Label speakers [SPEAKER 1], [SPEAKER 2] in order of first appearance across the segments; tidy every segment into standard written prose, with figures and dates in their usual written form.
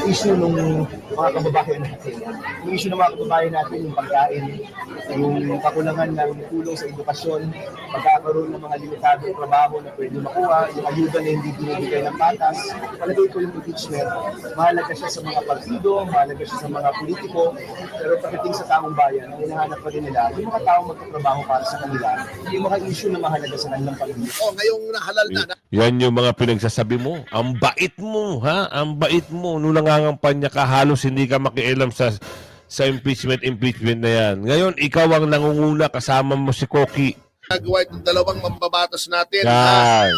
[SPEAKER 1] issue ng mga kababayan natin. Yung issue ng mga kababayan natin, yung pagkain, yung kakulangan ng tulong sa edukasyon, pagkakaroon ng mga limitadong trabaho na pwede makuha, yung ayuda na hindi binibigay ng patas. Palagay ko yung impeachment, mahalaga siya sa mga partido, mahalaga siya sa mga politiko, pero pagdating sa taong bayan, ang hinahanap pa rin nila, yung mga taong magtatrabaho para sa kanila, yung mga issue na mahalaga sa kanilang pamilya.
[SPEAKER 2] Ngayong nahalal na.
[SPEAKER 3] Yan yung mga pinagsasabi mo. Ang bait mo, ha? Ang bait mo. Nung nangangampanya ka, halos hindi ka makialam sa impeachment na yan. Ngayon, ikaw ang nangunguna, kasama mo si Koki.
[SPEAKER 2] Nagawa itong dalawang mambabatas natin.
[SPEAKER 3] Yan.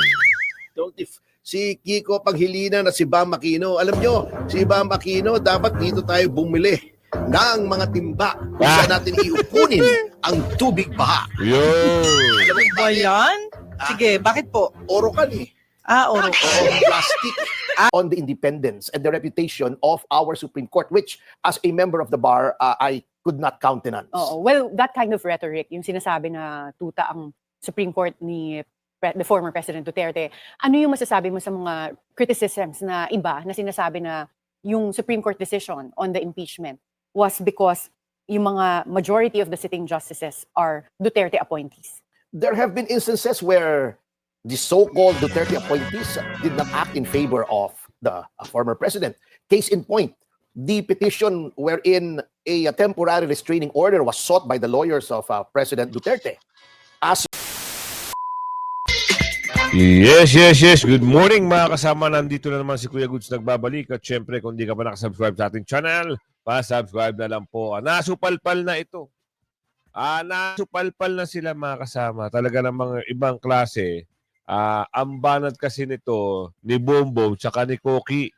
[SPEAKER 2] Si Kiko Paghilinan at si Bam Aquino. Alam nyo, si Bam Aquino, dapat dito tayo bumili ng mga timba kung saan natin iupunin ang tubig baha.
[SPEAKER 3] Yun.
[SPEAKER 2] Alam mo
[SPEAKER 4] Ba yan? Sige, bakit po?
[SPEAKER 2] Orokan eh.
[SPEAKER 4] Oro.
[SPEAKER 2] Plastic. On the independence and the reputation of our Supreme Court, which as a member of the bar, I could not countenance.
[SPEAKER 5] Oo. Well, that kind of rhetoric, yung sinasabi na tuta ang Supreme Court ni the former President Duterte, ano yung masasabi mo sa mga criticisms na iba na sinasabi na yung Supreme Court decision on the impeachment was because yung mga majority of the sitting justices are Duterte appointees?
[SPEAKER 2] There have been instances where the so-called Duterte appointees did not act in favor of the former president. Case in point, the petition wherein a temporary restraining order was sought by the lawyers of President Duterte.
[SPEAKER 3] Yes. Good morning mga kasama. Nandito na naman si Kuya Goods nagbabalik. At syempre, kung di ka pa nakasubscribe sa ating channel, pa-subscribe na lang po. Nasupalpal na ito. Nasupalpal na sila mga kasama. Talaga namang ibang klase. Ang banat kasi nito ni Bombom tsaka ni Koki.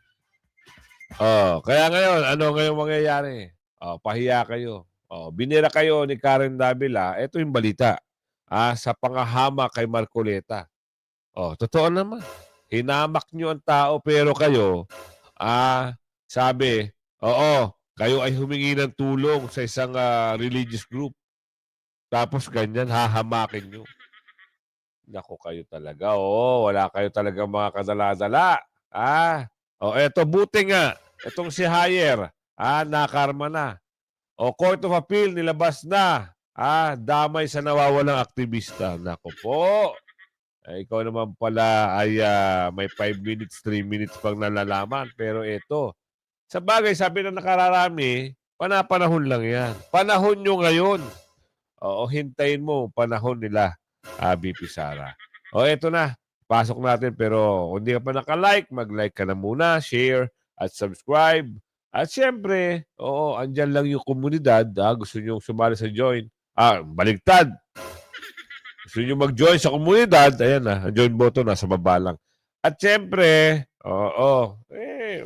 [SPEAKER 3] Kaya ngayon, ano ngayong mangyayari? Pahiya kayo. Binira kayo ni Karen Davila. Ito yung balita. Sa pangahama kay Marcoleta. Totoo naman. Hinamak nyo ang tao pero kayo, sabi, kayo ay humingi ng tulong sa isang religious group. Tapos ganyan, hahamakin nyo. Naku kayo talaga. Wala kayo talaga mga kadala-dala. Eto, buti nga. Itong si Hayer, nakarma na. Court of Appeal, nilabas na. Damay sa nawawalang aktivista. Naku po. Ikaw naman pala ay may 5 minutes, 3 minutes pang nalalaman. Pero ito, sa bagay, sabi na nakararami, panapanahon lang yan. Panahon nyo ngayon. Hintayin mo panahon nila, BP Sara. Ito na. Pasok natin. Pero kung di ka pa naka-like, mag-like ka na muna, share, at subscribe. At syempre, andyan lang yung komunidad. Gusto nyo sumali sa join. Baligtad. Gusto nyo mag-join sa komunidad, ayan ang join button nasa baba lang. At syempre,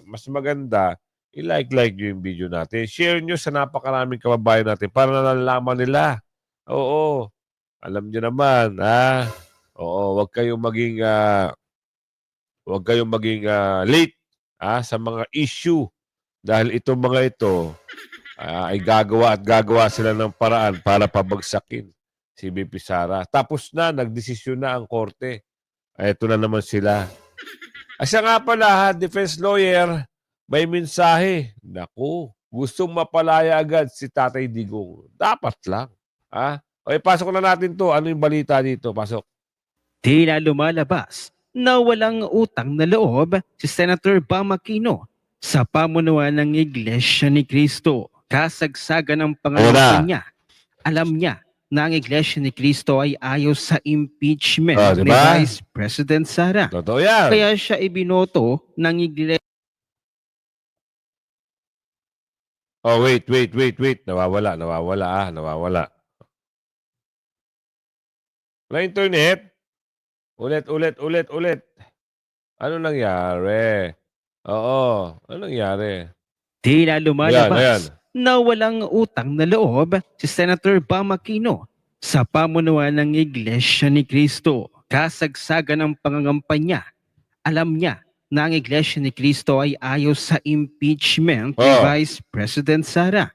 [SPEAKER 3] mas maganda, i-like nyo yung video natin. Share nyo sa napakaraming kababayan natin para nalalaman nila. Alam nyo naman, huwag kayong maging late sa mga issue dahil itong mga ito ay gagawa sila ng paraan para pabagsakin si BP Sara. Tapos na, nagdesisyon na ang korte. Ito na naman sila. Siya nga pala, defense lawyer, may mensahe. Naku, gustong mapalaya agad si Tatay Digong. Dapat lang. Pasok na natin to. Ano yung balita dito? Pasok.
[SPEAKER 6] Tila lumalabas na walang utang na loob si Senator Bam Aquino sa pamunuan ng Iglesia ni Cristo. Kasagsagan ng pangalan niya. Alam niya na ang Iglesia ni Cristo ay ayaw sa impeachment ni Vice President Sara.
[SPEAKER 3] Totoo yan.
[SPEAKER 6] Kaya siya ibinoto ng Iglesia.
[SPEAKER 3] Wait. Nawawala. Na internet? Ulit. Ano nangyari? Ano nangyari?
[SPEAKER 6] Tila lumalabas
[SPEAKER 3] Ayan.
[SPEAKER 6] na walang utang na loob si Senator Bam Aquino sa pamunuan ng Iglesia ni Cristo. Kasagsagan ng pangangampanya, alam niya na ang Iglesia ni Cristo ay ayaw sa impeachment ni Vice President Sara.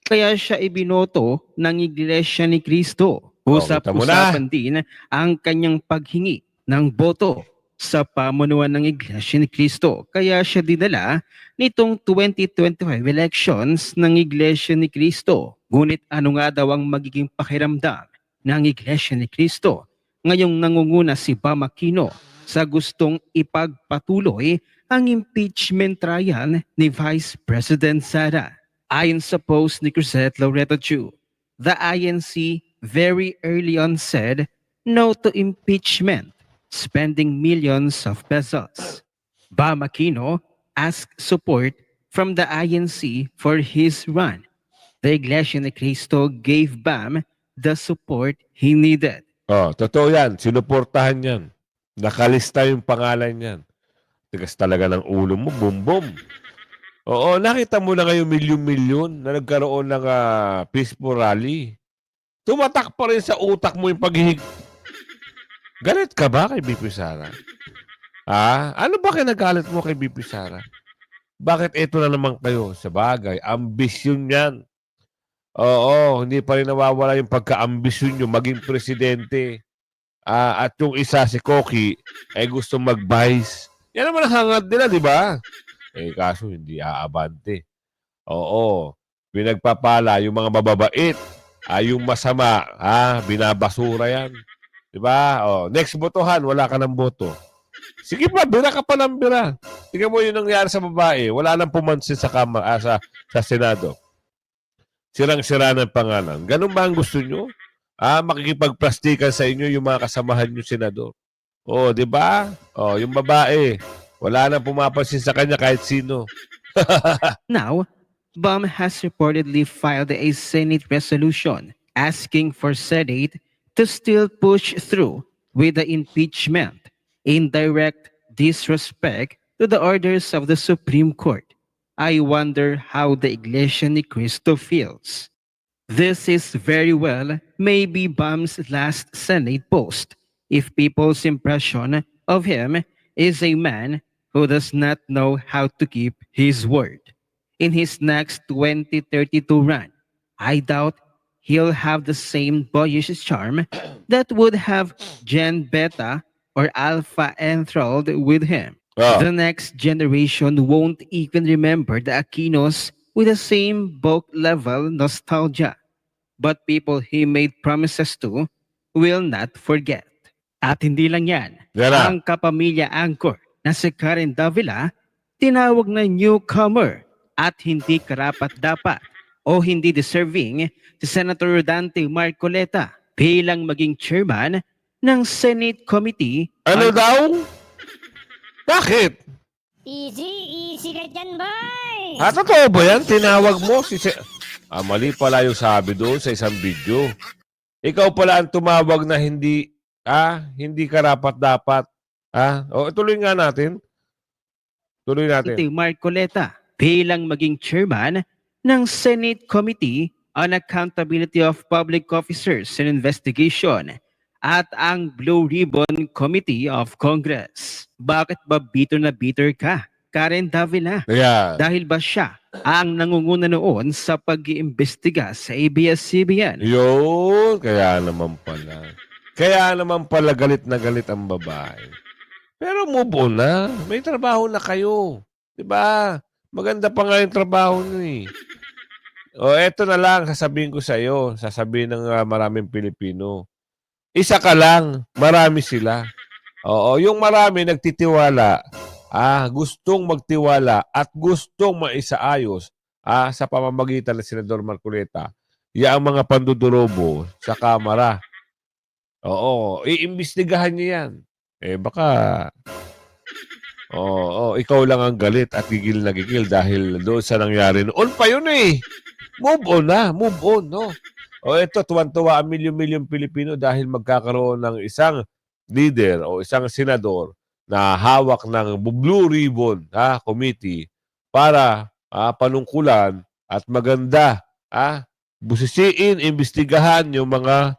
[SPEAKER 6] Kaya siya ibinoto ng Iglesia ni Cristo. Usap-usapan din ang kanyang paghingi ng boto sa pamunuan ng Iglesia ni Cristo. Kaya siya dinala nitong 2025 elections ng Iglesia ni Cristo. Ngunit ano nga daw ang magiging pakiramdam ng Iglesia ni Cristo ngayong nangunguna si Bam Aquino sa gustong ipagpatuloy ang impeachment trial ni Vice President Sara? Ayon sa post ni Cruzette Loreto Chu, the INC very early on said no to impeachment, spending millions of pesos. Bam Aquino asked support from the INC for his run. The Iglesia ni Cristo gave Bam the support he needed.
[SPEAKER 3] Oh, totoo yan. Sinuportahan yan. Nakalista yung pangalan yan. Tigas talaga ng ulo mo, boom-boom. Oo, nakita mo na ngayon milyon-milyon na nagkaroon ng peaceful rally. Tumatak pa rin sa utak mo yung paghihig. Galit ka ba kay BP Sara? Ano ba kinagalit mo kay BP Sara? Bakit ito na naman kayo? Sa bagay, ambisyon yan. Oo, hindi pa rin nawawala yung pagka-ambisyon nyo maging presidente. At yung isa, si Koki, ay gusto mag-vice. Yan naman ang hangad nila, di ba? Kaso hindi aabante. Oo, pinagpapala yung mga mababait. Yung masama, binabasura yan. Di ba? Next botohan, wala ka ng boto. Sige pa, bira ka pa ng bira. Tingnan mo yung nangyari sa babae. Wala nang pumansin sa sa Senado. Sirang-sira ng pangalan. Ganun ba ang gusto nyo? Makikipagplastikan sa inyo yung mga kasamahan nyo, senador. Di ba? Yung babae, wala nang pumapansin sa kanya kahit sino.
[SPEAKER 6] Now, Bam has reportedly filed a Senate resolution asking for Senate to still push through with the impeachment in direct disrespect to the orders of the Supreme Court. I wonder how the Iglesia ni Cristo feels. This is very well maybe Bam's last Senate post if people's impression of him is a man who does not know how to keep his word. In his next 2032 run, I doubt he'll have the same boyish charm that would have Gen Beta or Alpha enthralled with him. The next generation won't even remember the Aquinos with the same bulk level nostalgia. But people he made promises to will not forget. At hindi lang yan,
[SPEAKER 3] Gara.
[SPEAKER 6] ang kapamilya anchor na si Karen Davila, tinawag na newcomer at hindi karapat-dapat o hindi deserving si Senator Dante Marcoleta bilang maging chairman ng Senate Committee
[SPEAKER 3] Ano daw? Bakit?
[SPEAKER 7] Easy ka dyan, boy!
[SPEAKER 3] Totoo ba yan? Tinawag mo si mali pala yung sabi doon sa isang video. Ikaw pala ang tumawag na hindi karapat-dapat. Tuloy nga natin. Tuloy natin.
[SPEAKER 6] Marcoleta bilang maging chairman ng Senate Committee on Accountability of Public Officers and Investigation at ang Blue Ribbon Committee of Congress. Bakit ba bitter na bitter ka, Karen Davila?
[SPEAKER 3] Yeah.
[SPEAKER 6] Dahil ba siya ang nangunguna noon sa pag-iimbestiga sa ABS-CBN?
[SPEAKER 3] Yun, kaya naman pala galit na galit ang babae. Pero move on na. May trabaho na kayo. Diba? Maganda pa nga yung trabaho niyo eh. Eto na lang, sasabihin ko sa iyo. Sasabihin ng maraming Pilipino. Isa ka lang, marami sila. Yung marami nagtitiwala, gustong magtiwala at gustong maisaayos sa pamamagitan ng Senador Marcoleta, ang mga pandudurobo sa Kamara. Iimbestigahan niya yan. Baka ikaw lang ang galit at gigil na gigil dahil doon sa nangyari noon pa yun eh. Move on na, move on, no? Ito, tuwan-tuwa ang milyon-milyon Pilipino dahil magkakaroon ng isang leader o isang senador na hawak ng Blue Ribbon Committee para panungkulan at maganda busisiin, imbestigahan yung mga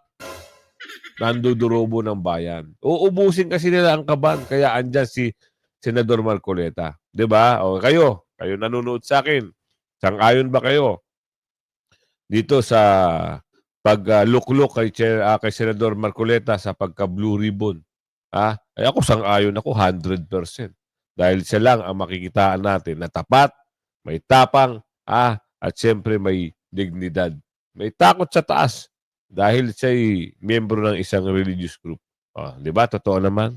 [SPEAKER 3] nandudurobo ng bayan. Uubusin kasi nila ang kaban kaya andyan si Senador Marcoleta. Diba? Kayo nanonood sa akin. Sang-ayon ba kayo dito sa pag-lukluk kay Senador Marcoleta sa pagka-Blue Ribbon Ay ako, sang-ayon ako 100%. Dahil siya lang ang makikitaan natin na tapat, may tapang, at siyempre may dignidad. May takot sa taas dahil siya'y miyembro ng isang religious group. Di ba? Totoo naman.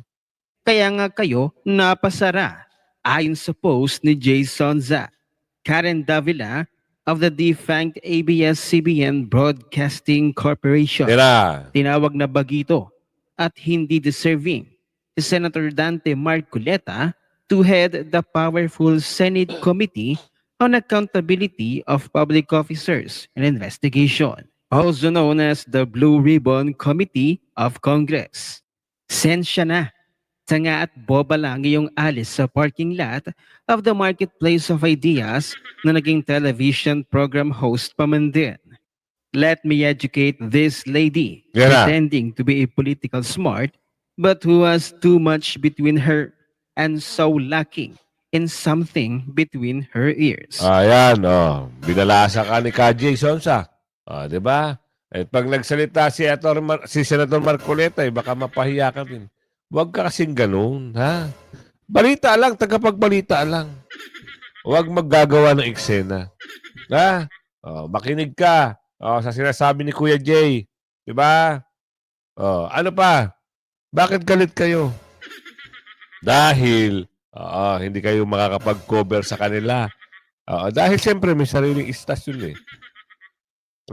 [SPEAKER 6] Kaya nga kayo napasara. Ayon sa post ni Jason Za, Karen Davila of the defunct ABS-CBN Broadcasting Corporation.
[SPEAKER 3] Tira.
[SPEAKER 6] Tinawag na bagito at hindi deserving si Senator Dante Marcoleta to head the powerful Senate Committee on Accountability of Public Officers and Investigation, also known as the Blue Ribbon Committee of Congress. Sensya na. Tanga at boba lang iyong alis sa parking lot of the Marketplace of Ideas na naging television program host pa man din. Let me educate this lady,
[SPEAKER 3] Yan na.
[SPEAKER 6] pretending to be a political smart, but who has too much between her and so lacking in something between her ears.
[SPEAKER 3] Ayan, binalasa ka ni Ka Jason sa. Di ba? At pag nagsalita si Senator Marcoleta, baka mapahiya ka din. Huwag ka kasing ganun, ha? Balita lang, tagapagbalita lang. Huwag maggagawa ng eksena. Ha? Makinig ka sa sinasabi ni Kuya Jay. Di ba? Ano pa? Bakit galit kayo? Dahil hindi kayo makakapag-cover sa kanila. Dahil siyempre may sariling istasyon eh.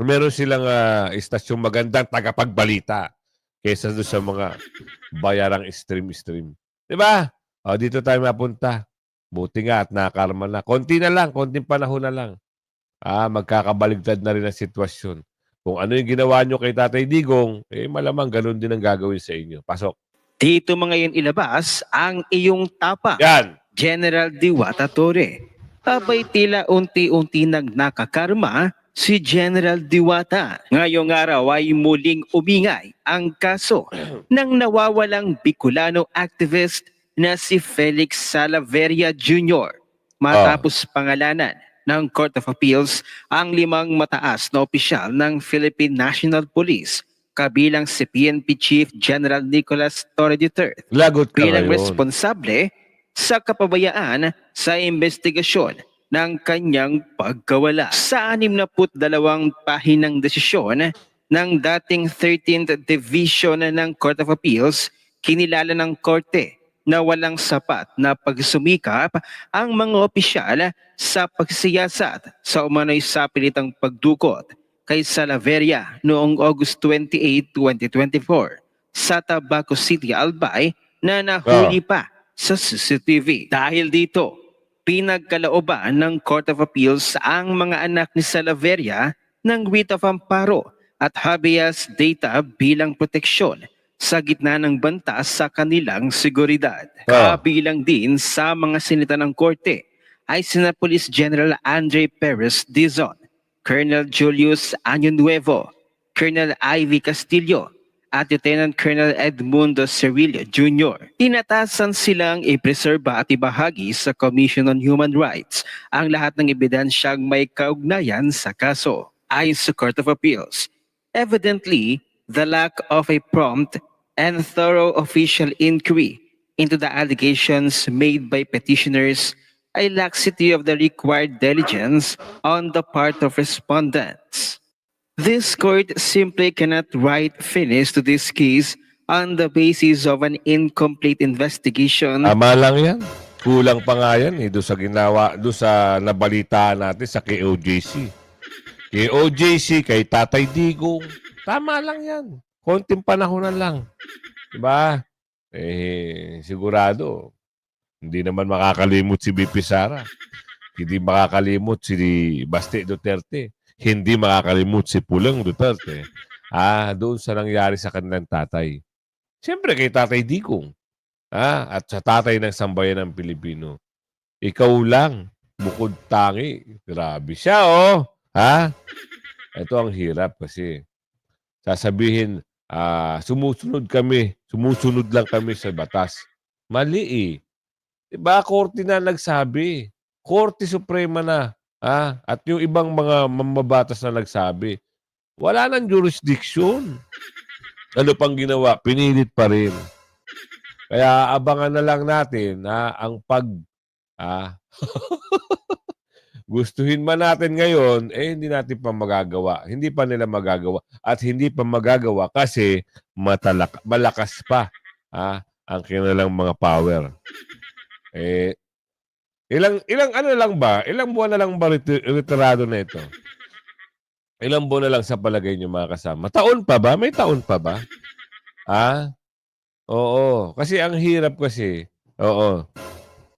[SPEAKER 3] Meron silang istasyon magandang tagapagbalita kaysa doon sa mga bayarang stream. Diba? Dito tayo mapunta. Buti nga at nakarma na. Konting panahon na lang. Magkakabaligtad na rin ang sitwasyon. Kung ano yung ginawa nyo kay Tatay Digong, malamang ganun din ang gagawin sa inyo. Pasok.
[SPEAKER 6] Dito mo ngayon ilabas ang iyong tapa.
[SPEAKER 3] Yan!
[SPEAKER 6] General Diwata Torre. Abay tila unti-unti nang nakakarma si General Diwata. Ngayong araw ay muling umingay ang kaso ng nawawalang Bicolano activist na si Felix Salaverria Jr. Matapos pangalanan ng Court of Appeals ang 5 mataas na opisyal ng Philippine National Police kabilang si PNP Chief General Nicolas Torre III
[SPEAKER 3] Lagot ka
[SPEAKER 6] bilang
[SPEAKER 3] ngayon.
[SPEAKER 6] responsable sa kapabayaan sa investigasyon ng kanyang pagkawala. Sa 62 pahinang desisyon ng dating 13th Division ng Court of Appeals, kinilala ng korte na walang sapat na pagsumikap ang mga opisyal sa pagsiyasat sa umano'y sapilitang pagdukot kay Salaverria noong August 28, 2024 sa Tabaco City, Albay na nahuli pa sa CCTV. Dahil dito, pinagkalooban ng Court of Appeals ang mga anak ni Salaverria ng writ of amparo at habeas data bilang proteksyon sa gitna ng banta sa kanilang seguridad. Kabilang din sa mga sinita ng korte ay sina Police General Andre Perez Dizon, Colonel Julius Año Nuevo, Colonel Ivy Castillo, at Lieutenant Colonel Edmundo Cerillo Jr. Tinatasan silang ipreserba at ibahagi sa Commission on Human Rights ang lahat ng ebidensyang may kaugnayan sa kaso. Ayon sa Court of Appeals, evidently, the lack of a prompt and thorough official inquiry into the allegations made by petitioners ay laxity of the required diligence on the part of respondents. This court simply cannot write finish to this case on the basis of an incomplete investigation.
[SPEAKER 3] Tama lang yan. Kulang pa nga yan doon sa nabalitaan natin sa KOJC. KOJC, kay Tatay Digong. Tama lang yan. Konting panahon na lang. Diba? Sigurado, hindi naman makakalimot si BP Sara. Hindi makakalimot si Baste Duterte. Hindi makakalimot si Pulong Duterte. Doon sa nangyari sa kanilang tatay. Siyempre kay Tatay Digong. At sa tatay ng sambayan ng Pilipino. Ikaw lang, bukod tangi. Grabe siya, oh. Ito ang hirap kasi. Sasabihin, sumusunod lang kami sa batas. Mali eh. Diba, korte na nagsabi. Korte Suprema na. At yung ibang mga mamabatas na nagsabi. Wala nang jurisdiction. Ano pang ginawa? Pinilit pa rin. Kaya abangan na lang natin ang gustuhin man natin ngayon, hindi natin pa magagawa. Hindi pa nila magagawa. At hindi pa magagawa kasi malakas pa ang kanilang mga power. Ilang ano lang ba? Ilang buwan na lang ba retirado na ito? Ilang buwan na lang sa palagay niyo mga kasama? Taon pa ba? May taon pa ba? Oo. Kasi ang hirap kasi. Oo.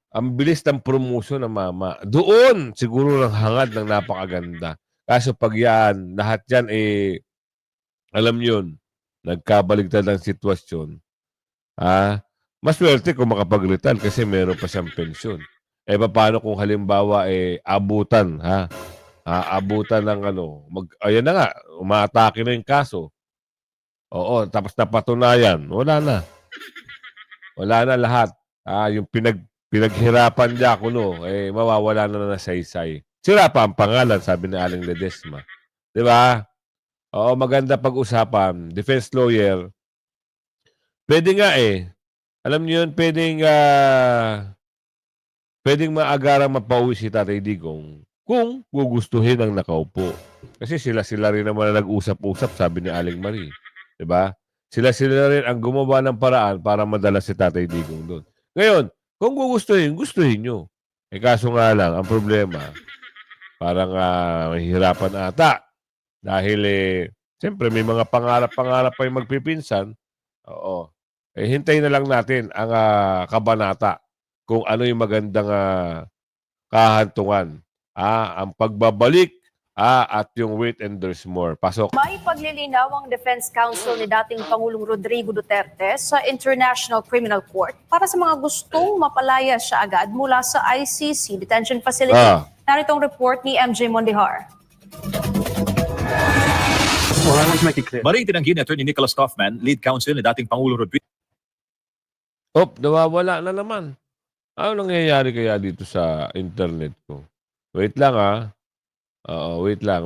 [SPEAKER 3] Ang bilis ng promotion ng mama. Doon, siguro ng hangad ng napakaganda. Kaso pag yan, lahat yan alam yun, nagkabaligtad ang sitwasyon. Maswerte kung makapag-retire kasi meron pa siyang pensyon. Paano kung halimbawa, abutan, abutan ng ayan na nga, umaatake na yung kaso. Oo, tapos napatunayan, wala na. Wala na lahat. Yung pinaghirapan niya mawawala na saysay. Sira pa ang pangalan, sabi ni Aling Ledesma. Di ba? Oo, maganda pag-usapan. Defense lawyer. Pwede nga Alam niyo yun, pwedeng maagarang mapauwi si Tatay Digong kung gugustuhin ang nakaupo. Kasi sila rin naman na nag-usap-usap, sabi ni Aling Marie. Di ba? Sila rin ang gumawa ng paraan para madala si Tatay Digong doon. Ngayon, kung gustuhin nyo. Kaso nga lang, ang problema, parang mahihirapan ata. Dahil siyempre may mga pangarap-pangarap pa yung magpipinsan. Oo. Hintayin na lang natin ang kabanata kung ano yung magandang kahantungan. Ang pagbabalik at yung wait and there's more. Pasok.
[SPEAKER 8] May paglilinaw ang Defense Counsel ni dating Pangulong Rodrigo Duterte sa International Criminal Court para sa mga gustong mapalaya siya agad mula sa ICC Detention Facility. Narito ang report ni MJ Mondihar.
[SPEAKER 9] Maring tinanggi ni Atty. Nicholas Kaufman, lead counsel ni dating Pangulong Rodrigo
[SPEAKER 3] Nawawala na naman. Ano nangyayari kaya dito sa internet ko? Wait lang wait lang.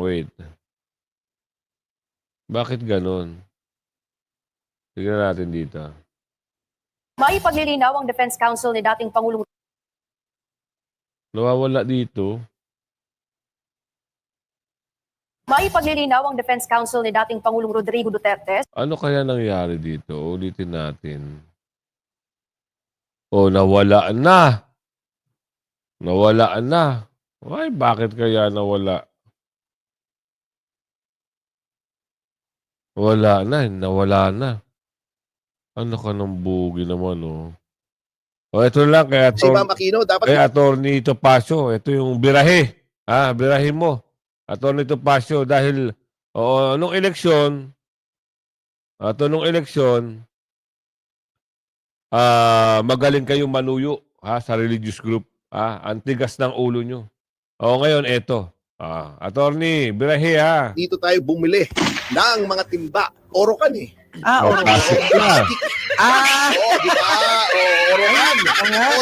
[SPEAKER 3] Bakit ganun? Tignan natin dito.
[SPEAKER 8] May paglilinaw ang Defense Counsel ni dating Pangulong
[SPEAKER 3] Nawawala dito.
[SPEAKER 8] May paglilinaw ang Defense Counsel ni dating Pangulong Rodrigo Duterte.
[SPEAKER 3] Ano kaya nangyari dito? Ulitin natin. Nawala na. Nawala na. Ay, bakit kaya nawala? Wala na. Nawala na. Ano ka ng bugi naman, ito lang kaya
[SPEAKER 2] Si Ma'am Aquino, dapat
[SPEAKER 3] kay Atty. Topacio. Ito yung birahe. Birahe mo. Atty. Topacio dahil nung eleksyon, magaling kayong manuyo sa religious group. Ang tigas ng ulo nyo. Ngayon, eto. Attorney, birahe
[SPEAKER 2] dito tayo bumili ng mga timba. Orokan
[SPEAKER 4] Orokan.
[SPEAKER 3] Plastic na.
[SPEAKER 2] di ba? Orokan.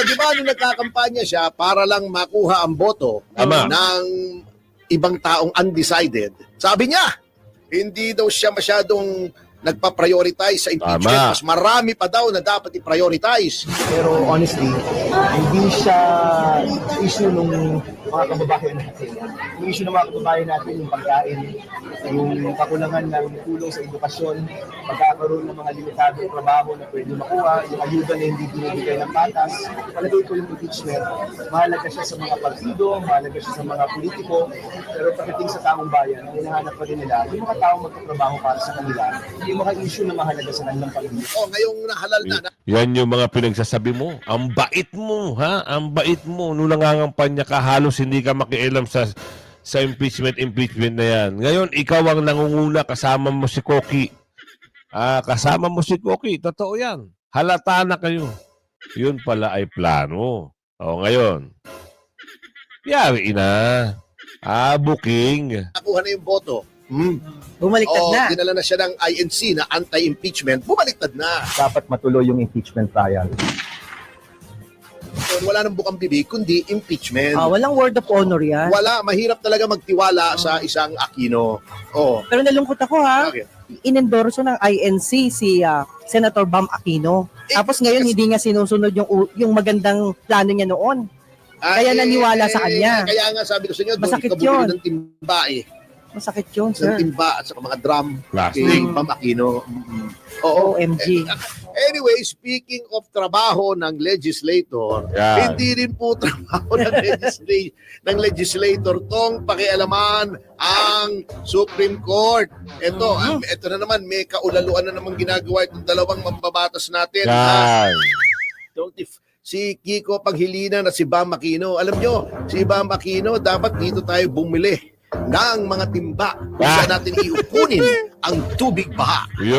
[SPEAKER 2] Di ba nung nagkakampanya siya para lang makuha ang boto
[SPEAKER 3] Tama.
[SPEAKER 2] ng ibang taong undecided, sabi niya, hindi daw siya masyadong nagpa-prioritize sa impeachment.
[SPEAKER 3] Tama.
[SPEAKER 2] Mas marami pa daw na dapat i-prioritize.
[SPEAKER 1] Pero honestly, hindi siya issue nung mga kababayan natin. Yung issue ng mga kababayan natin, yung pagkain, yung kakulangan ng tulong sa edukasyon, pagkakaroon ng mga limitadong trabaho na pwede makuha, yung ayuda na hindi binibigay ng patas. Palagay ko yung impeachment, mahalaga siya sa mga partido, mahalaga siya sa mga politiko, pero pagdating sa taong bayan, ang hinahanap pa rin nila, yung mga taong magtatrabaho para sa kanila, yung mga issue na mahalaga sa kanilang pamilya.
[SPEAKER 2] Ngayong nahalal na,
[SPEAKER 3] Yan yung mga pinagsasabi mo. Ang bait mo, Ang bait mo. Nung nangangampanya ka, halos hindi ka makialam sa impeachment na yan. Ngayon, ikaw ang nangunguna, kasama mo si Koki. Kasama mo si Koki. Totoo yan. Halata na kayo. Yun pala ay plano. Ngayon. Yari na. Booking.
[SPEAKER 2] nakuha na yung boto.
[SPEAKER 4] Bumaliktad na.
[SPEAKER 2] Dinala na siya ng INC na anti-impeachment. Bumaliktad na.
[SPEAKER 1] Dapat matuloy yung impeachment trial.
[SPEAKER 2] So, wala nang bukang bibig, kundi impeachment.
[SPEAKER 4] Walang word of honor yan.
[SPEAKER 2] Wala, mahirap talaga magtiwala sa isang Aquino.
[SPEAKER 4] Pero nalungkot ako
[SPEAKER 2] Bakit?
[SPEAKER 4] inendorso ng INC si Senator Bam Aquino. Tapos ngayon hindi niya sinusunod yung magandang plano niya noon. Kaya naniwala sa kanya.
[SPEAKER 2] Kaya nga sabi ko sa inyo, doon
[SPEAKER 4] Masakit
[SPEAKER 2] ikabuli
[SPEAKER 4] yun.
[SPEAKER 2] ng timba
[SPEAKER 4] Masakit yun,
[SPEAKER 2] ng
[SPEAKER 4] sir.
[SPEAKER 2] timba at saka mga drum
[SPEAKER 3] Plastic.
[SPEAKER 2] kay Pam Aquino. Oo.
[SPEAKER 4] OMG.
[SPEAKER 2] Anyway, speaking of trabaho ng legislator,
[SPEAKER 3] Yan.
[SPEAKER 2] hindi rin po trabaho ng legislator tong pakialaman ang Supreme Court. Ito na naman, may kaulaluan na naman ginagawa itong dalawang mambabatas natin.
[SPEAKER 3] Yan.
[SPEAKER 2] Si Kiko Panghilinan at si Bam Aquino. Alam nyo, si Bam Aquino, dapat dito tayo bumili ng mga timba kung saan natin iupunin ang tubig baha.
[SPEAKER 3] Yun.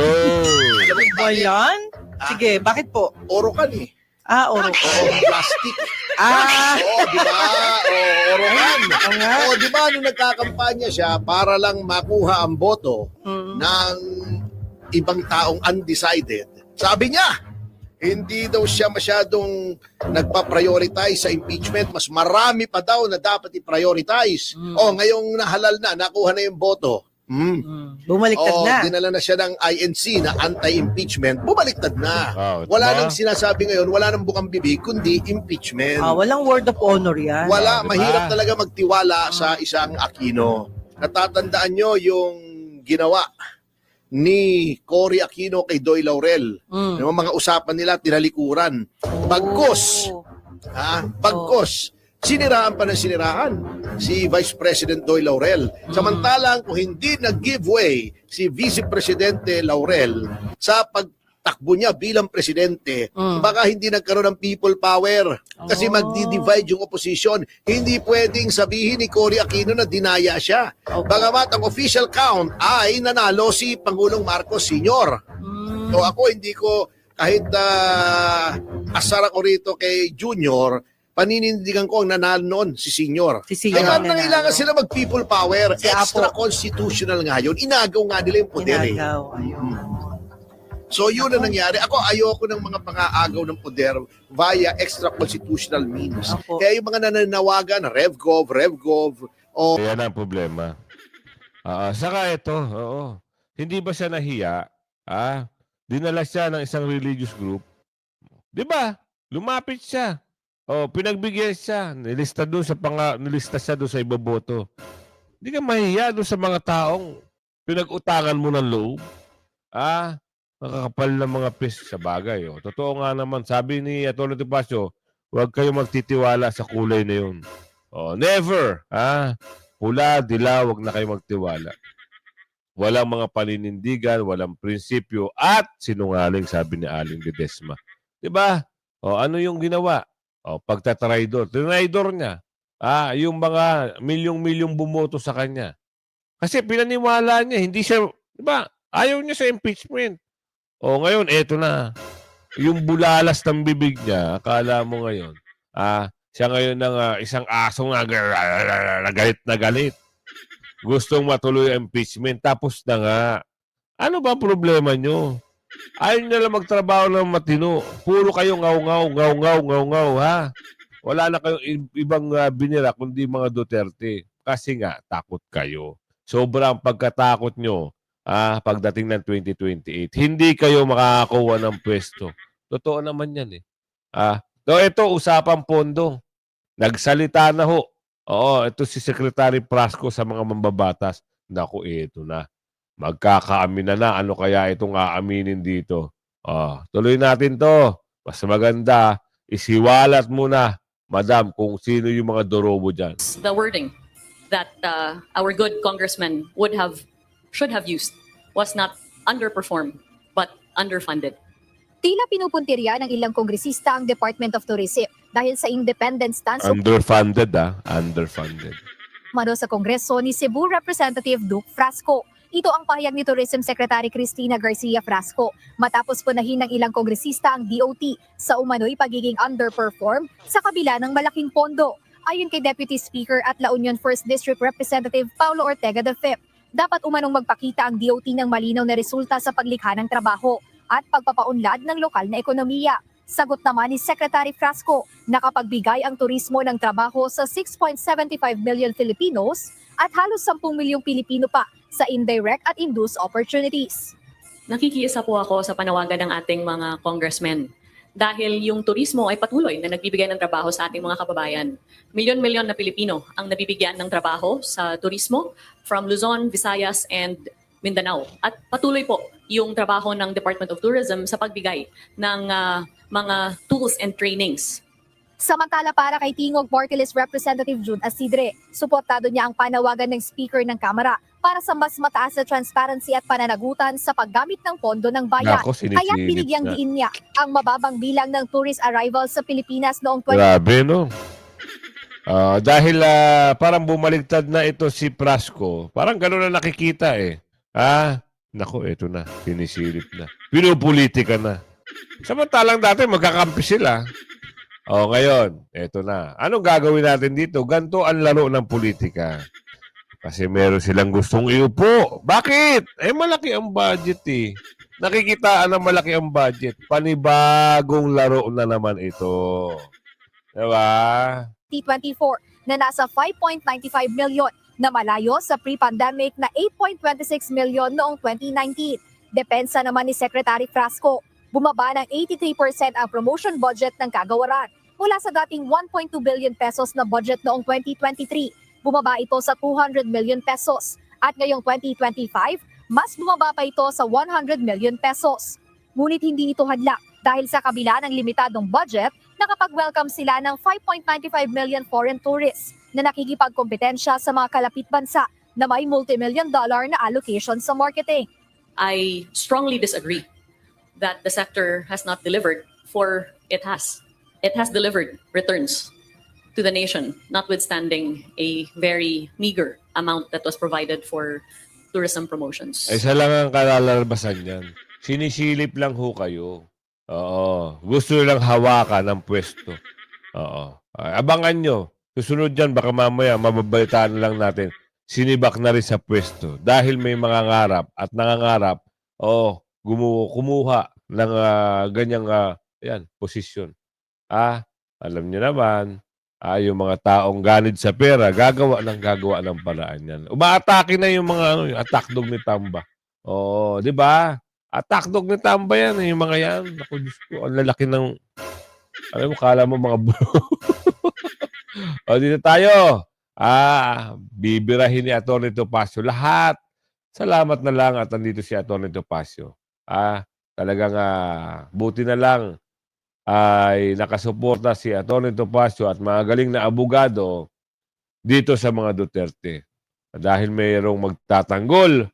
[SPEAKER 2] Alam mo
[SPEAKER 4] Ba
[SPEAKER 2] bakit?
[SPEAKER 4] yan? Sige, bakit po?
[SPEAKER 2] Orokan eh.
[SPEAKER 4] Oro.
[SPEAKER 2] Plastic. Di ba? Orokan. Di ba nung nagkakampanya siya para lang makuha ang boto ng ibang taong undecided, sabi niya, hindi daw siya masyadong nagpa-prioritize sa impeachment. Mas marami pa daw na dapat i-prioritize. Ngayong nahalal na, nakuha na yung boto.
[SPEAKER 4] Bumaliktad na.
[SPEAKER 2] Dinala na siya ng INC na anti-impeachment. Bumaliktad na. Wala
[SPEAKER 3] diba?
[SPEAKER 2] nang sinasabi ngayon, wala nang bukang bibig, kundi impeachment.
[SPEAKER 4] Walang word of honor yan.
[SPEAKER 2] Wala,
[SPEAKER 3] diba?
[SPEAKER 2] mahirap talaga magtiwala sa isang Aquino. Natatandaan nyo yung ginawa ni Cory Aquino kay Doy Laurel. Yung mga usapan nila, tinalikuran. Bagkos. Bagkos. Siniraan pa ng siniraan si Vice President Doy Laurel. Samantalang kung hindi nag-give way si Vice Presidente Laurel sa pagtakbo niya bilang presidente, baka hindi nagkaroon ng people power. Kasi magdi-divide yung opposition. Hindi pwedeng sabihin ni Cory Aquino na dinaya siya. Bagamat ang official count ay nanalo si Pangulong Marcos Sr. So ako hindi ko, kahit asar ako rito kay Junior, paninindigan ko ang nanalo noon si Senior.
[SPEAKER 4] Si Senior
[SPEAKER 2] Kaya
[SPEAKER 4] ang
[SPEAKER 2] nangailangan
[SPEAKER 4] nanalo.
[SPEAKER 2] sila mag-people power.
[SPEAKER 4] Si
[SPEAKER 2] Extra
[SPEAKER 4] Apo.
[SPEAKER 2] constitutional nga yun. Inagaw nga nila yung poder eh.
[SPEAKER 4] Inagaw. Ayun.
[SPEAKER 2] So yun ang nangyari. Ako ayoko ng mga pang-aagaw ng poder via extra constitutional means.
[SPEAKER 4] Apo.
[SPEAKER 2] Kaya yung mga nananawagan na RevGov, o
[SPEAKER 3] Yan ang problema. Saka ito, hindi ba siya nahiya? Dinala siya ng isang religious group. Di ba? Lumapit siya. Pinagbigyan siya. Nilista siya doon sa iboboto. Hindi ka mahiya doon sa mga taong pinag-utangan mo ng loob. Nakakapal ng mga pis sa bagay. Totoo nga naman. Sabi ni Atty. Topacio, huwag kayo magtitiwala sa kulay na yun. Never. Pula, dilaw, huwag na kayo magtiwala. Walang mga paninindigan, walang prinsipyo, at sinungaling, sabi ni Aling Ledesma. Diba? Ano yung ginawa? Pagtatraidor. Tinaidor niya. Yung mga milyong-milyong bumoto sa kanya. Kasi pinaniwala niya, hindi siya, diba? Ayaw niya sa impeachment. Ngayon, eto na. Yung bulalas ng bibig niya, akala mo ngayon, siya ngayon ng isang asong galit na galit. Gustong matuloy ang impeachment. Tapos na nga. Ano ba problema nyo? Ayaw nyo lang magtrabaho ng matino. Puro kayo ngaw-ngaw, ha? Wala na kayong ibang binira kundi mga Duterte. Kasi nga, takot kayo. Sobrang pagkatakot nyo pagdating ng 2028. Hindi kayo makakakuha ng pwesto. Totoo naman yan eh. So ito, usapang pondo. Nagsalita na ho. Ito si Secretary Prasco sa mga mambabatas. Naku, ito na. Magkakaamin na. Ano kaya itong aaminin dito? Tuloy natin to. Mas maganda, isiwalat muna, Madam, kung sino yung mga dorobo dyan.
[SPEAKER 10] The wording that our good congressman should have used was not underperformed, but underfunded.
[SPEAKER 8] Tila pinupuntirya ng ilang kongresista ang Department of Tourism dahil sa independent stance
[SPEAKER 3] Underfunded, Underfunded.
[SPEAKER 8] umano sa Kongreso ni Cebu Representative Duke Frasco. Ito ang pahayag ni Tourism Secretary Cristina Garcia Frasco matapos punahin ng ilang kongresista ang DOT sa umano'y pagiging underperform sa kabila ng malaking pondo. Ayon kay Deputy Speaker at La Union 1st District Representative Paulo Ortega V, dapat umanong magpakita ang DOT ng malinaw na resulta sa paglikha ng trabaho at pagpapaunlad ng lokal na ekonomiya. Sagot naman ni Secretary Frasco, nakapagbigay ang turismo ng trabaho sa 6.75 million Filipinos at halos 10 milyong Pilipino pa sa indirect at induced opportunities.
[SPEAKER 10] Nakikiisa po ako sa panawagan ng ating mga congressmen dahil yung turismo ay patuloy na nagbibigay ng trabaho sa ating mga kababayan. Milyon-milyon na Pilipino ang nabibigyan ng trabaho sa turismo from Luzon, Visayas, and Mindanao. At patuloy po yung trabaho ng Department of Tourism sa pagbigay ng mga tools and trainings.
[SPEAKER 8] Samantala para kay Tingog Party List Representative June Asidre, suportado niya ang panawagan ng Speaker ng Kamara para sa mas mataas na transparency at pananagutan sa paggamit ng pondo ng bayan.
[SPEAKER 3] Nako,
[SPEAKER 8] Kaya
[SPEAKER 3] sinisilip
[SPEAKER 8] binigyang
[SPEAKER 3] na.
[SPEAKER 8] diin niya ang mababang bilang ng tourist arrivals sa Pilipinas noong 20
[SPEAKER 3] Grabe, no? Dahil parang bumaligtad na ito si Prasco. Parang gano'n na nakikita eh. Nako, ito na. Sinisilip na. Pinupolitika na. Samantalang dati magkakampi sila. Ngayon, ito na. Anong gagawin natin dito? Ganito ang laro ng politika. Kasi meron silang gustong iupo. Bakit? Malaki ang budget eh. Nakikitaan na malaki ang budget. Panibagong laro na naman ito. Diba?
[SPEAKER 8] 2024 na nasa 5.95 million na malayo sa pre-pandemic na 8.26 million noong 2019. Depensa naman ni Secretary Frasco, bumaba ng 83% ang promotion budget ng kagawaran mula sa dating 1.2 billion pesos na budget noong 2023. Bumaba ito sa 200 million pesos at ngayong 2025, mas bumaba pa ito sa 100 million pesos. Ngunit hindi ito hadlang dahil sa kabila ng limitadong budget, nakapag-welcome sila ng 5.95 million foreign tourists na nakikipagkompetensya sa mga kalapit bansa na may multi-million dollar na allocation sa marketing.
[SPEAKER 10] I strongly disagree that the sector has not delivered, for it has. It has delivered returns to the nation, notwithstanding a very meager amount that was provided for tourism promotions.
[SPEAKER 3] Isa lang ang kalalabasan yan. Sinisilip lang ho kayo. Oo. Gusto lang hawakan ng pwesto. Oo. Abangan nyo. Susunod dyan, baka mamaya mababalitaan lang natin. Sinibak na rin sa pwesto. Dahil may mga ngarap at nangangarap, kumuha ng ganyang posisyon. Alam nyo naman, yung mga taong ganid sa pera, gagawa ng paraan yan. Umaatake na yung mga attack dog ni Tamba. Oo, di ba? Attack dog ni Tamba yan, yung mga yan. Ako, Diyos ko, ang lalaki ng, alam mo, kala mo mga bro. Dito tayo. Bibirahin ni Atty. Topacio. Lahat. Salamat na lang at nandito si Atty. Topacio. Talagang buti na lang ay nakasuporta si Atty. Topacio at mga galing na abogado dito sa mga Duterte. Dahil mayroong magtatanggol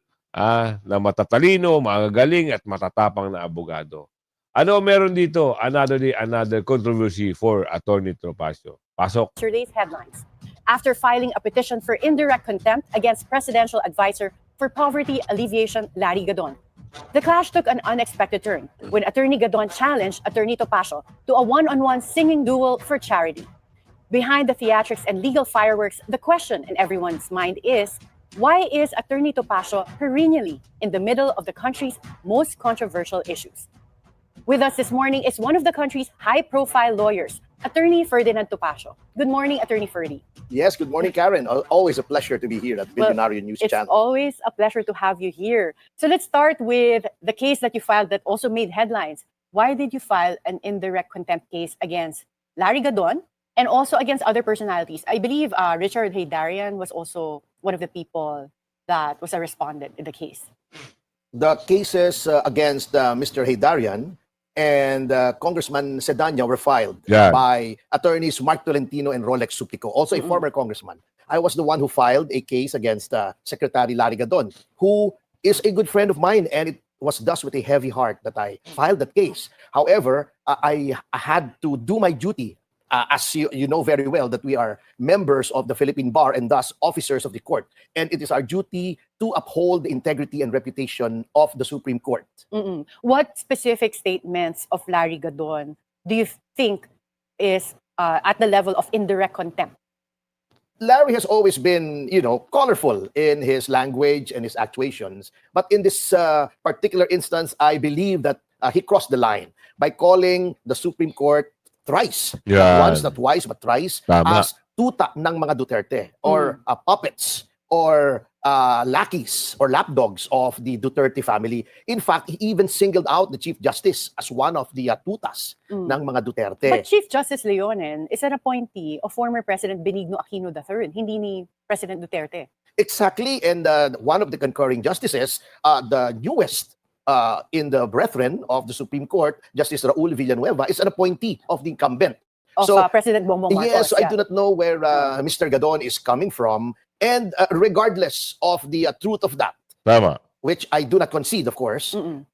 [SPEAKER 3] na matatalino, magagaling at matatapang na abogado. Ano meron dito? Another controversy for Atty. Topacio. Pasok.
[SPEAKER 5] Yesterday's headlines. After filing a petition for indirect contempt against Presidential Advisor for Poverty Alleviation, Larry Gadon, the clash took an unexpected turn when Attorney Gadon challenged Attorney Topacio to a one-on-one singing duel for charity. Behind the theatrics and legal fireworks, the question in everyone's mind is, why is Attorney Topacio perennially in the middle of the country's most controversial issues? With us this morning is one of the country's high-profile lawyers, Attorney Ferdinand Topacio. Good morning, Attorney Ferdy.
[SPEAKER 2] Yes, good morning, Karen. Always a pleasure to be here at Billionaire News
[SPEAKER 5] It's
[SPEAKER 2] Channel.
[SPEAKER 5] always a pleasure to have you here. So let's start with the case that you filed that also made headlines. Why did you file an indirect contempt case against Larry Gadon and also against other personalities? I believe Richard Haydarian was also one of the people that was a respondent in the case.
[SPEAKER 2] The cases against Mr. Haydarian and Congressman Sedania were filed
[SPEAKER 3] Yan.
[SPEAKER 2] by attorneys Mark Tolentino and Rolex Suplico, also a former congressman. I was the one who filed a case against Secretary Larry Gadon, who is a good friend of mine, and it was thus with a heavy heart that I filed that case. However, I had to do my duty, as you know very well, that we are members of the Philippine Bar and thus officers of the court. And it is our duty to uphold the integrity and reputation of the Supreme Court.
[SPEAKER 5] What specific statements of Larry Gadon do you think is at the level of indirect contempt?
[SPEAKER 2] Larry has always been, colorful in his language and his actuations. But in this particular instance, I believe that he crossed the line by calling the Supreme Court thrice.
[SPEAKER 3] Yan.
[SPEAKER 2] Not once, not twice, but thrice.
[SPEAKER 3] Tama.
[SPEAKER 2] As tuta ng mga Duterte or puppets or lackeys or lapdogs of the Duterte family. In fact, he even singled out the Chief Justice as one of the tutas ng mga Duterte.
[SPEAKER 5] But Chief Justice Leonen is an appointee of former President Benigno Aquino III, hindi ni President Duterte.
[SPEAKER 2] Exactly, and one of the concurring justices, the newest in the brethren of the Supreme Court, Justice Raul Villanueva, is an appointee of the incumbent.
[SPEAKER 5] Of President Bongbong Marcos.
[SPEAKER 2] Yes, so I do not know where Mr. Gadon is coming from, and regardless of the truth of that,
[SPEAKER 3] Tama.
[SPEAKER 2] which I do not concede, of course,
[SPEAKER 5] Mm-mm.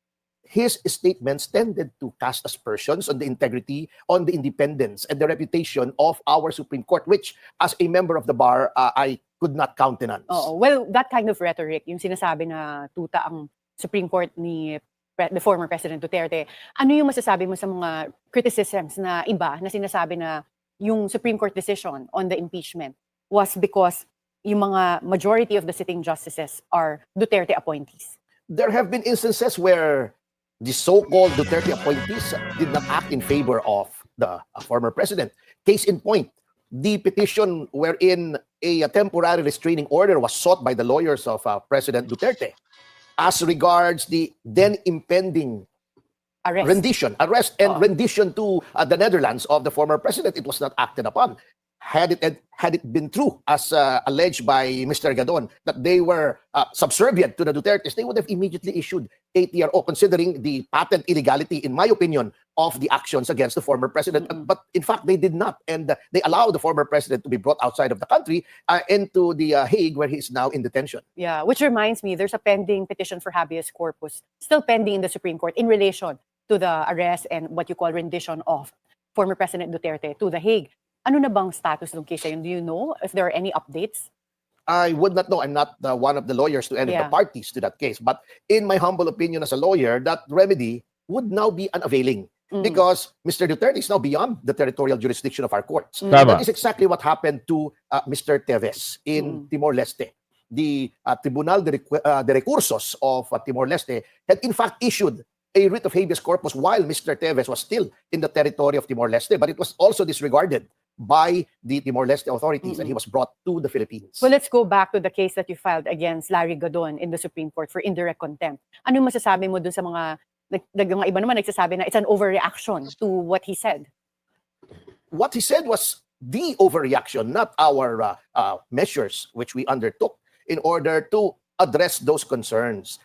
[SPEAKER 2] his statements tended to cast aspersions on the integrity, on the independence, and the reputation of our Supreme Court, which, as a member of the bar, I could not countenance.
[SPEAKER 5] Oo. Well, that kind of rhetoric, yung sinasabi na tuta ang Supreme Court ni the former President Duterte, ano yung masasabi mo sa mga criticisms na iba na sinasabi na yung Supreme Court decision on the impeachment was because yung mga majority of the sitting justices are Duterte appointees?
[SPEAKER 2] There have been instances where the so-called Duterte appointees did not act in favor of the former president. Case in point, the petition wherein a temporary restraining order was sought by the lawyers of President Duterte as regards the then impending arrest and rendition to the Netherlands of the former president, it was not acted upon. Had it been true, as alleged by Mr. Gadon, that they were subservient to the Dutertes, they would have immediately issued a TRO, considering the patent illegality, in my opinion, of the actions against the former president. But in fact, they did not, and they allowed the former president to be brought outside of the country into the Hague, where he is now in detention.
[SPEAKER 5] Yeah, which reminds me, there's a pending petition for habeas corpus still pending in the Supreme Court in relation to the arrest and what you call rendition of former President Duterte to the Hague. Ano na bang status ng case yun? Do you know if there are any updates?
[SPEAKER 2] I would not know. I'm not one of the lawyers to any of the parties to that case. But in my humble opinion as a lawyer, that remedy would now be unavailing because Mr. Duterte is now beyond the territorial jurisdiction of our courts. That is exactly what happened to Mr. Teves in Timor-Leste. The Tribunal de Recursos of Timor-Leste had in fact issued a writ of habeas corpus while Mr. Teves was still in the territory of Timor-Leste, but it was also disregarded by the Timor-Leste authorities and he was brought to the Philippines.
[SPEAKER 5] Well, let's go back to the case that you filed against Larry Gadon in the Supreme Court for indirect contempt. Ano yung masasabi mo dun sa mga iba naman nagsasabi na it's an overreaction to what he said?
[SPEAKER 2] What he said was the overreaction, not our measures which we undertook in order to address those concerns.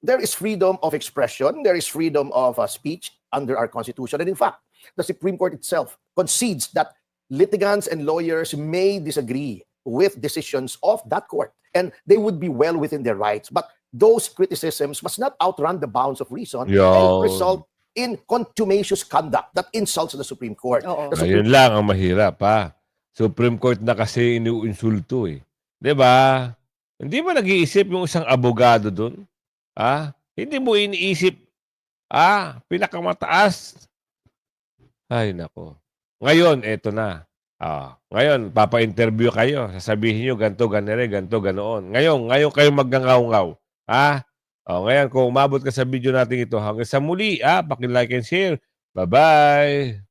[SPEAKER 2] There is freedom of expression, there is freedom of speech under our Constitution. And in fact, the Supreme Court itself concedes that litigants and lawyers may disagree with decisions of that court, and they would be well within their rights. But those criticisms must not outrun the bounds of reason and result in contumacious conduct that insults the Supreme Court.
[SPEAKER 3] Ayun lang ang mahirap, ha? Supreme Court na kasi iniinsulto, eh. Diba? Hindi mo nag-iisip yung isang abogado dun? Hindi mo iniisip, pinakamataas. Ay, nako. Ngayon, eto na. Ngayon, papa-interview kayo. Sasabihin nyo, ganito, ganito, ganoon. Ngayon kayo magngangaw-ngaw. Ngayon, kung umabot ka sa video natin ito, hanggang sa muli, paki-like and share. Bye-bye!